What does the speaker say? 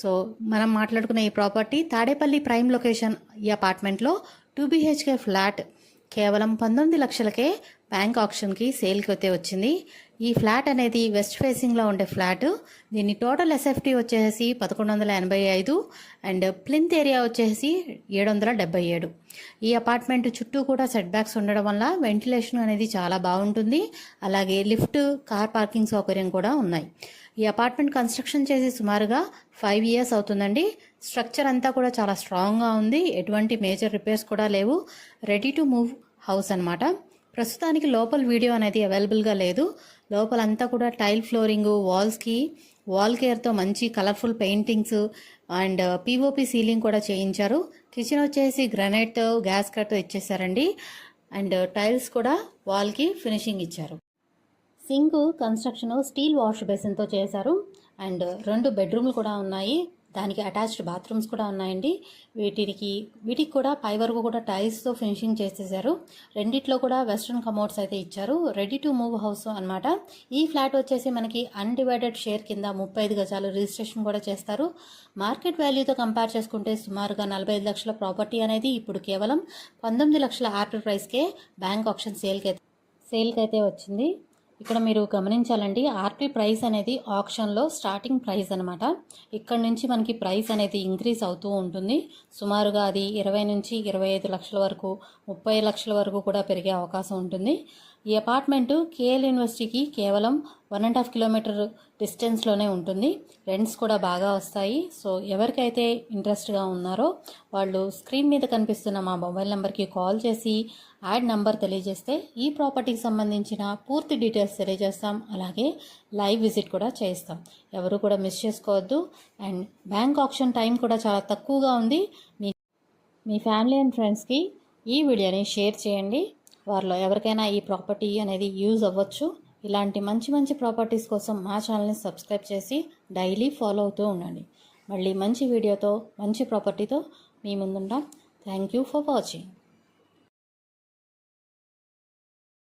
So మనం మాట్లాడుకున్న ఈ ప్రాపర్టీ తాడేపల్లి ప్రైమ్ లొకేషన్. ఈ అపార్ట్మెంట్లో 2 BHK ఫ్లాట్ కేవలం 19 లక్షలకే బ్యాంక్ ఆప్షన్కి సేల్కి అయితే వచ్చింది. ఈ ఫ్లాట్ అనేది వెస్ట్ ఫేసింగ్లో ఉండే ఫ్లాట్. దీని టోటల్ ఎస్ఎఫ్టీ వచ్చేసి 1185 అండ్ ప్లింత్ ఏరియా వచ్చేసి 777. ఈ అపార్ట్మెంట్ చుట్టూ కూడా సెట్ బ్యాక్స్ ఉండడం వల్ల వెంటిలేషన్ అనేది చాలా బాగుంటుంది. అలాగే లిఫ్ట్, కార్ పార్కింగ్ సౌకర్యం కూడా ఉన్నాయి. ఈ అపార్ట్మెంట్ కన్స్ట్రక్షన్ చేసి సుమారుగా 5 years అవుతుందండి. స్ట్రక్చర్ అంతా కూడా చాలా స్ట్రాంగ్గా ఉంది. ఎటువంటి మేజర్ రిపేర్స్ కూడా లేవు. రెడీ టు మూవ్ హౌస్ అనమాట. ప్రస్తుతానికి లోపల వీడియో అనేది అవైలబుల్గా లేదు. లోపలంతా కూడా టైల్ ఫ్లోరింగ్, వాల్స్కి వాల్ కేర్తో మంచి colourful paintings and POP ceiling కూడా చేయించారు. కిచెన్ వచ్చేసి గ్రానైట్ గ్యాస్ కట్ ఇచ్చేసారండి. అండ్ టైల్స్ కూడా వాల్కి ఫినిషింగ్ ఇచ్చారు. సింక్ కన్స్ట్రక్షన్ స్టీల్ వాష్ బేసిన్తో చేశారు. అండ్ 2 బెడ్రూమ్లు కూడా ఉన్నాయి. దానికి అటాచ్డ్ బాత్రూమ్స్ కూడా ఉన్నాయండి. వీటికి కూడా పై వరకు కూడా టైల్స్తో ఫినిషింగ్ చేసేసారు. రెండిట్లో కూడా వెస్ట్రన్ కమోడ్స్ అయితే ఇచ్చారు. రెడీ టు మూవ్ హౌస్ అనమాట. ఈ ఫ్లాట్ వచ్చేసి మనకి అన్డివైడెడ్ షేర్ కింద 35 గజాలు రిజిస్ట్రేషన్ కూడా చేస్తారు. మార్కెట్ వాల్యూతో కంపేర్ చేసుకుంటే సుమారుగా 45 లక్షల ప్రాపర్టీ అనేది ఇప్పుడు కేవలం 19 లక్షల ఆర్డర్ ప్రైస్కే బ్యాంక్ ఆప్షన్ సేల్కి అయితే వచ్చింది. ఇక్కడ మీరు గమనించాలండి, ఆర్పీ ప్రైస్ అనేది ఆప్షన్లో స్టార్టింగ్ ప్రైస్ అనమాట. ఇక్కడ నుంచి మనకి ప్రైస్ అనేది ఇంక్రీజ్ అవుతూ ఉంటుంది. సుమారుగా అది 20 నుంచి 25 లక్షల వరకు, 30 లక్షల వరకు కూడా పెరిగే అవకాశం ఉంటుంది. ఈ అపార్ట్మెంటు కేఎల్ యూనివర్సిటీకి కేవలం 1.5 కిలోమీటర్ డిస్టెన్స్లోనే ఉంటుంది. రెంట్స్ కూడా బాగా వస్తాయి. సో ఎవరికైతే ఇంట్రెస్ట్గా ఉన్నారో వాళ్ళు స్క్రీన్ మీద కనిపిస్తున్న మా మొబైల్ నెంబర్కి కాల్ చేసి యాడ్ నంబర్ తెలియజేస్తే ఈ ప్రాపర్టీకి సంబంధించిన పూర్తి డీటెయిల్స్ తెలియజేస్తాం. అలాగే లైవ్ విజిట్ కూడా చేస్తాం. ఎవరు కూడా మిస్ చేసుకోవద్దు. అండ్ బ్యాంక్ ఆప్షన్ టైం కూడా చాలా తక్కువగా ఉంది. మీ ఫ్యామిలీ అండ్ ఫ్రెండ్స్కి ఈ వీడియోని షేర్ చేయండి. వారిలో ఎవరికైనా ఈ ప్రాపర్టీ అనేది యూజ్ అవ్వచ్చు. ఇలాంటి మంచి మంచి ప్రాపర్టీస్ కోసం మా ఛానల్ని సబ్స్క్రైబ్ చేసి డైలీ ఫాలో అవుతూ ఉండండి. మళ్ళీ మంచి వీడియోతో, మంచి ప్రాపర్టీతో మీ ముందుంటాం. Thank you for watching.